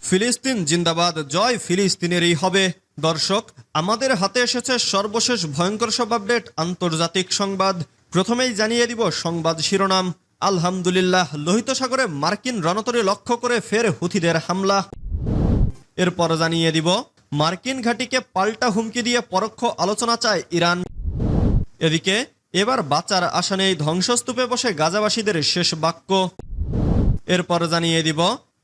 ফিলিস্তিন জিন্দাবাদ, জয় ফিলিস্তিনেরই হবে। দর্শক, আমাদের হাতে এসেছে সর্বশেষ ভয়ঙ্কর সব আপডেট, আন্তর্জাতিক সংবাদ। প্রথমেই জানিয়ে দিব সংবাদ শিরোনাম। আলহামদুলিল্লাহ, লোহিত সাগরে মার্কিন রণতরী লক্ষ্য করে ফের হুথিদের হামলা। এরপর জানিয়ে দিব মার্কিন ঘাঁটিকে পাল্টা হুমকি দিয়ে পরোক্ষ আলোচনা চায় ইরান। এদিকে এবার বাঁচার আশা নেই, ধ্বংসস্তূপে বসে গাজাবাসীদের শেষ বাক্য। এরপর জানিয়ে দিব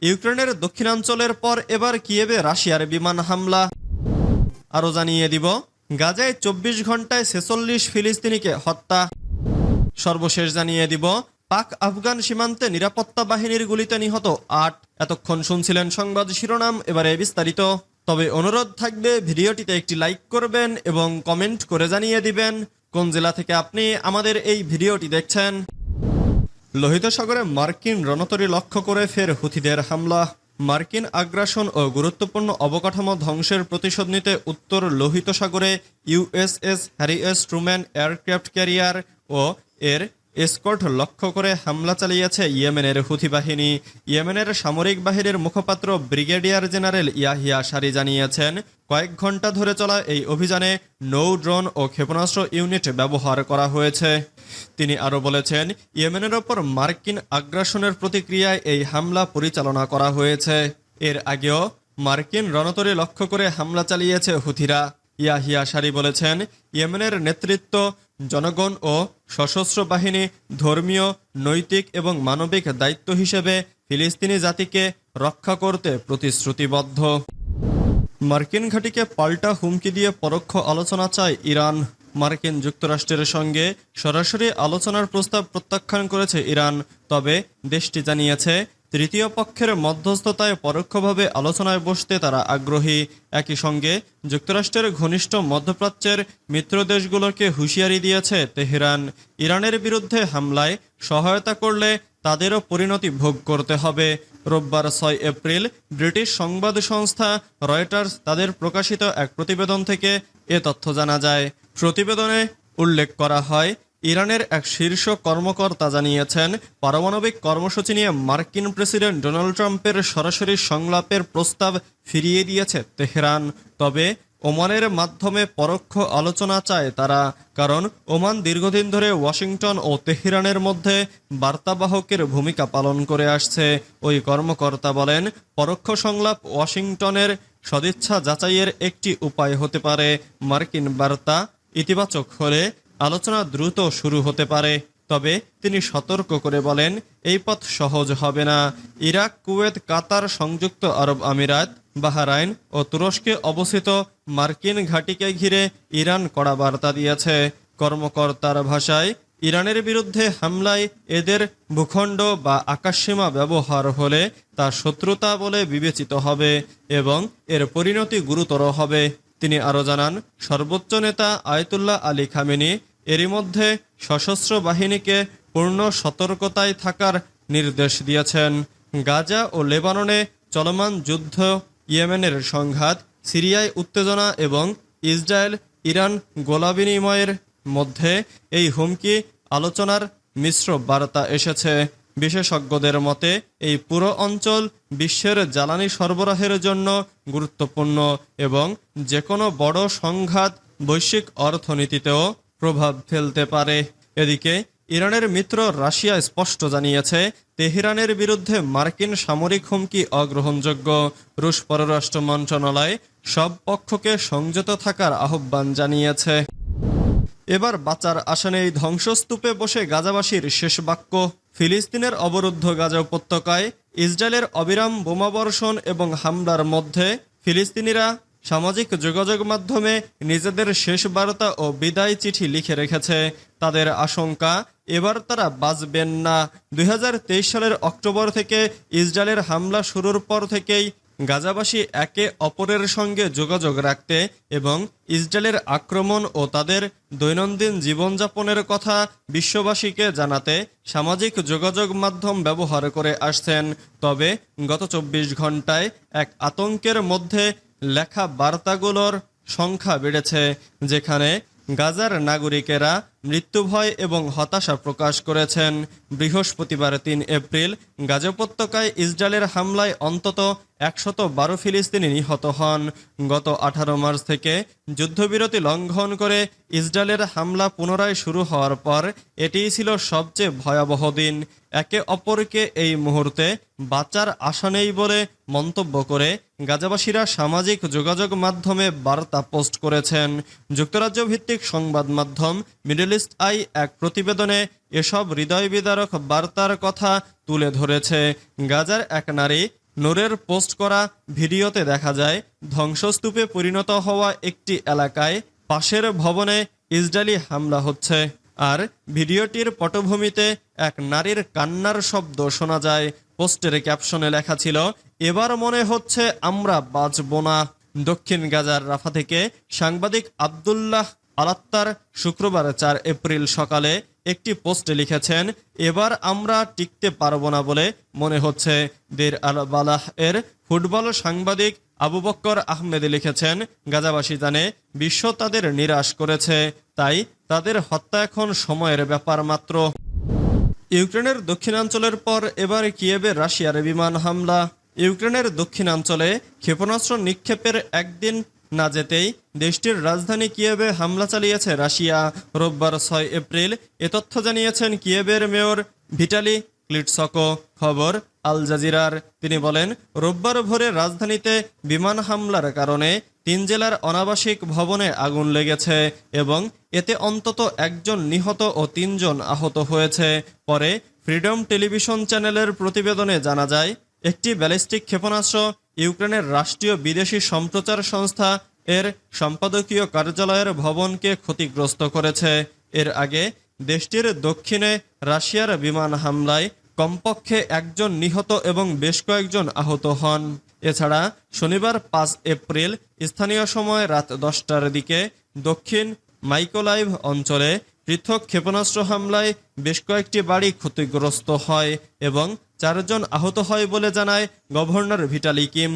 ইউক্রেনের দক্ষিণাঞ্চলের পর এবার কিয়েভে রাশিয়ার বিমান হামলা। আরও জানিয়ে দিব গাজায় 24 ঘন্টায় 46 ফিলিস্তিনিকে হত্যা। সর্বশেষ জানিয়ে দিব পাক আফগান সীমান্তে নিরাপত্তা বাহিনীর গুলিতে নিহত 8। এতক্ষণ শুনছিলেন সংবাদ শিরোনাম, এবারে বিস্তারিত। তবে অনুরোধ থাকবে ভিডিওটিতে একটি লাইক করবেন এবং কমেন্ট করে জানিয়ে দিবেন কোন জেলা থেকে আপনি আমাদের এই ভিডিওটি দেখছেন। লোহিত সাগরে মার্কিন রণতরী লক্ষ্য করে ফের হুথিদের হামলা। মার্কিন আগ্রাসন ও গুরুত্বপূর্ণ অবকাঠামো ধ্বংসের প্রতিশোধ নিতে উত্তর লোহিত সাগরে USS Harry S Truman aircraft carrier ও এর এসকর্ট লক্ষ্য করে হামলা চালিয়েছে ইয়েমেনের হুথি বাহিনী। ইয়েমেনের সামরিক বাহিনীর মুখপাত্র ব্রিগেডিয়ার জেনারেল ইয়াহিয়া সারি জানিয়েছেন, কয়েক ঘন্টা ধরে চলা এই অভিযানে নৌ, ড্রোন ও ক্ষেপণাস্ত্র ইউনিট ব্যবহার করা হয়েছে। তিনি আরও বলেছেন, ইয়েমেনের ওপর মার্কিন আগ্রাসনের প্রতিক্রিয়ায় এই হামলা পরিচালনা করা হয়েছে। এর আগেও মার্কিন রণতরী লক্ষ্য করে হামলা চালিয়েছে হুথিরা। ইয়াহিয়া সারি বলেছেন, ইয়েমেনের নেতৃত্ব, জনগণ ও সশস্ত্র বাহিনী ধর্মীয়, নৈতিক এবং মানবিক দায়িত্ব হিসেবে ফিলিস্তিনি জাতিকে রক্ষা করতে প্রতিশ্রুতিবদ্ধ। মার্কিন ঘাঁটিকে পাল্টা হুমকি দিয়ে পরোক্ষ আলোচনা চায় ইরান। মার্কিন যুক্তরাষ্ট্রের সঙ্গে সরাসরি আলোচনার প্রস্তাব প্রত্যাখ্যান করেছে ইরান। তবে দেশটি জানিয়েছে, তৃতীয় পক্ষের মধ্যস্থতায় পরোক্ষভাবে আলোচনায় বসতে তারা আগ্রহী। একই সঙ্গে যুক্তরাষ্ট্রের ঘনিষ্ঠ মধ্যপ্রাচ্যের মিত্র দেশগুলোকে হুঁশিয়ারি দিয়েছে তেহরান, ইরানের বিরুদ্ধে হামলায় সহায়তা করলে তাদেরও পরিণতি ভোগ করতে হবে। রোববার 6 এপ্রিল ব্রিটিশ সংবাদ সংস্থা রয়টার্স তাদের প্রকাশিত এক প্রতিবেদন থেকে এ তথ্য জানা যায়। প্রতিবেদনে উল্লেখ করা হয়, ইরানের এক শীর্ষ কর্মকর্তা জানিয়েছেন, পারমাণবিক কর্মসূচি নিয়ে মার্কিন প্রেসিডেন্ট ডোনাল্ড ট্রাম্পের সরাসরি সংলাপের প্রস্তাব ফিরিয়ে দিয়েছে তেহরান। তবে ওমানের মাধ্যমে পরোক্ষ আলোচনা চায় তারা, কারণ ওমান দীর্ঘদিন ধরে ওয়াশিংটন ও তেহরানের মধ্যে বার্তাবাহকের ভূমিকা পালন করে আসছে। ওই কর্মকর্তা বলেন, পরোক্ষ সংলাপ ওয়াশিংটনের সদিচ্ছা যাচাইয়ের একটি উপায় হতে পারে। মার্কিন বার্তা ইতিবাচক হলে আলোচনা দ্রুত শুরু হতে পারে। তবে তিনি সতর্ক করে বলেন, এই পথ সহজ হবে না। ইরাক, কুয়েত, কাতার, সংযুক্ত আরব আমিরাত, বাহরাইন ও তুরস্কে অবস্থিত মার্কিন ঘাঁটিকে ঘিরে ইরান কড়া বার্তা দিয়েছে। কর্মকর্তার ভাষায়, ইরানের বিরুদ্ধে হামলায় এদের ভূখণ্ড বা আকাশসীমা ব্যবহার হলে তা শত্রুতা বলে বিবেচিত হবে এবং এর পরিণতি গুরুতর হবে। তিনি আরও জানান, সর্বোচ্চ নেতা আয়াতুল্লাহ আলী খামেনি এরই মধ্যে সশস্ত্র বাহিনীকে পূর্ণ সতর্কতায় থাকার নির্দেশ দিয়েছেন। গাজা ও লেবাননে চলমান যুদ্ধ, ইয়েমেনের সংঘাত, সিরিয়ায় উত্তেজনা এবং ইসরায়েল ইরান গোলাবিনিময়ের মধ্যে এই হুমকি আলোচনার মিশ্র বার্তা এসেছে। বিশেষজ্ঞদের মতে, এই পুরো অঞ্চল বিশ্বের জ্বালানি সরবরাহের জন্য গুরুত্বপূর্ণ এবং যে কোনো বড় সংঘাত বৈশ্বিক অর্থনীতিতেও প্রভাব ফেলতে পারে। এদিকে ইরানের মিত্র রাশিয়া স্পষ্ট জানিয়েছে, তেহরানের বিরুদ্ধে মার্কিন সামরিক হুমকি অগ্রহণযোগ্য। রুশ পররাষ্ট্র মন্ত্রণালয় সব পক্ষকে সংযত থাকার আহ্বান জানিয়েছে। এবার বাঁচার আশা নেই, ধ্বংসস্তূপে বসে গাজাবাসীর শেষ বাক্য। ফিলিস্তিনের অবরুদ্ধ গাজা উপত্যকায় ইসরায়েলের অবিরাম বোমাবর্ষণ এবং হামলার মধ্যে ফিলিস্তিনিরা সামাজিক যোগাযোগ মাধ্যমে নিজেদের শেষ বার্তা ও বিদায় চিঠি লিখে রেখেছে। তাদের আশঙ্কা, এবার তারা বাঁচবেন না। 2023 সালের অক্টোবর থেকে ইসরায়েলের হামলা শুরুর পর থেকেই গাজাবাসী একে অপরের সঙ্গে যোগাযোগ রাখতে এবং ইসরায়েলের আক্রমণ ও তাদের দৈনন্দিন জীবনযাপনের কথা বিশ্ববাসীকে জানাতে সামাজিক যোগাযোগ মাধ্যম ব্যবহার করে আসছেন। তবে গত 24 ঘন্টায় এক আতঙ্কের মধ্যে লেখা বার্তাগুলোর সংখ্যা বেড়েছে, যেখানে গাজার নাগরিকেরা মৃত্যু ভয় এবং হতাশা প্রকাশ করেছেন। বৃহস্পতিবার ৩ এপ্রিল গাজা উপত্যকায় ইসরায়েলের হামলায় অন্তত ১১২ ফিলিস্তিনি নিহত হন। গত ১৮ মার্চ থেকে যুদ্ধবিরতি লঙ্ঘন করে ইসরায়েলের হামলা পুনরায় শুরু হওয়ার পর এটিই ছিল সবচেয়ে ভয়াবহ দিন। একে অপরকে এই মুহূর্তে বাঁচার আশা নেই বলে মন্তব্য করে গাজাবাসীরা সামাজিক যোগাযোগ মাধ্যমে বার্তা পোস্ট করেছেন। যুক্তরাজ্য ভিত্তিক সংবাদ মাধ্যম মিডল ইস্ট আই এক প্রতিবেদনে এসব হৃদয় বিদারক বার্তার কথা তুলে ধরেছে। গাজার এক নারী নূরের পোস্ট করা ভিডিওতে দেখা যায় ধ্বংসস্তূপে পরিণত হওয়া একটি এলাকায় পাশের ভবনে ইসরায়েলি হামলা হচ্ছে, আর ভিডিওটির পটভূমিতে এক নারীর কান্নার শব্দ শোনা যায়। পোস্টের ক্যাপশনে লেখা ছিল, এবার মনে হচ্ছে আমরা বাঁচব না। দক্ষিণ গাজার রাফা থেকে সাংবাদিক আবদুল্লাহ আলাত্তার শুক্রবার ৪ এপ্রিল সকালে একটি পোস্টে লিখেছেন, এবার আমরা টিকতে পারবো না বলে মনে হচ্ছে। দের আল বালাহ এর ফুটবল সাংবাদিক আবু বক্কর আহমেদ লিখেছেন, গাজাবাসী জানে বিশ্ব তাদের নিরাশ করেছে, তাই তাদের হত্যা এখন সময়ের ব্যাপার মাত্র। ইউক্রেনের দক্ষিণাঞ্চলের পর এবার কিয়েভে রাশিয়ার বিমান হামলা। ইউক্রেনের দক্ষিণাঞ্চলে ক্ষেপণাস্ত্র নিক্ষেপের একদিন না যেতেই দেশটির রাজধানী কিয়েভে হামলা চালিয়েছে রাশিয়া। রোববার ৬ এপ্রিল এ তথ্য জানিয়েছেন কিয়েভের মেয়র ভিটালি ক্লিটসকো। খবর আল জাজিরার। তিনি বলেন, রোববার ভোরে রাজধানীতে বিমান হামলার কারণে ৩ জেলার অনাবাসিক ভবনে আগুন লেগেছে এবং এতে অন্তত ১ জন নিহত ও ৩ জন আহত হয়েছে। পরে ফ্রিডম টেলিভিশন চ্যানেলের প্রতিবেদনে জানা যায়, একটি ব্যালিস্টিক ক্ষেপণাস্ত্র ইউক্রেনের রাষ্ট্রীয় বিদেশি সম্প্রচার সংস্থা এর সম্পাদকীয় কার্যালয়ের ভবনকে ক্ষতিগ্রস্ত করেছে। এর আগে দেশটির দক্ষিণে রাশিয়ার বিমান হামলায় কমপক্ষে ১ জন নিহত এবং বেশ কয়েকজন আহত হন। এছাড়া শনিবার ৫ এপ্রিল স্থানীয় সময় রাত ১০টার দিকে দক্ষিণ মাইকোলাইভ অঞ্চলে পৃথক ক্ষেপণাস্ত্র হামলায় বেশ কয়েকটি বাড়ি ক্ষতিগ্রস্ত হয় এবং ৪ জন আহত হয় বলে জানায় গভর্নর ভিটালি কিম।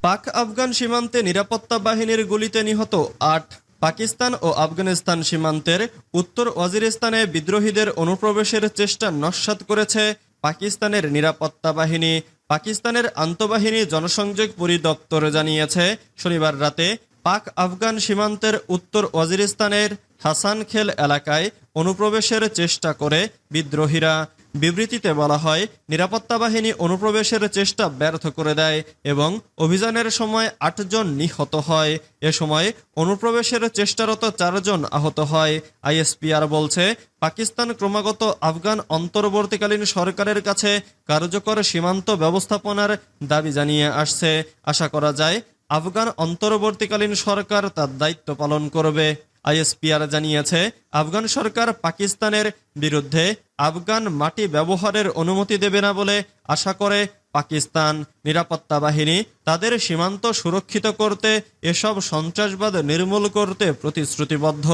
পাক আফগান সীমান্তে নিরাপত্তা বাহিনীর গুলিতে নিহত ৮। পাকিস্তান ও আফগানিস্তান সীমান্তের উত্তর ওয়াজিরিস্তানে বিদ্রোহীদের অনুপ্রবেশের চেষ্টা নস্যাৎ করেছে পাকিস্তানের নিরাপত্তা বাহিনী। পাকিস্তানের আন্তঃবাহিনী জনসংযোগ পরিদপ্তর জানিয়েছে, শনিবার রাতে পাক আফগান সীমান্তের উত্তর ওয়াজিরিস্তানের হাসানখেল এলাকায় অনুপ্রবেশের চেষ্টা করে বিদ্রোহীরা। বিবৃতিতে বলা হয়, নিরাপত্তা বাহিনী অনুপ্রবেশের চেষ্টা ব্যর্থ করে দেয় এবং অভিযানের সময় ৮ জন নিহত হয়। এ সময় অনুপ্রবেশের চেষ্টারত ৪ জন আহত হয়। আইএসপিআর বলছে, পাকিস্তান ক্রমাগত আফগান অন্তর্বর্তীকালীন সরকারের কাছে কার্যকর সীমান্ত ব্যবস্থাপনার দাবি জানিয়ে আসছে। আশা করা যায় আফগান অন্তর্বর্তীকালীন সরকার তার দায়িত্ব পালন করবে। আইএসপিআর জানিয়েছে, আফগান সরকার পাকিস্তানের বিরুদ্ধে আফগান মাটি ব্যবহারের অনুমতি দেবে না বলে আশা করে পাকিস্তান। নিরাপত্তা বাহিনী তাদের সীমান্ত সুরক্ষিত করতে, এসব সন্ত্রাসবাদ নির্মূল করতে প্রতিশ্রুতিবদ্ধ।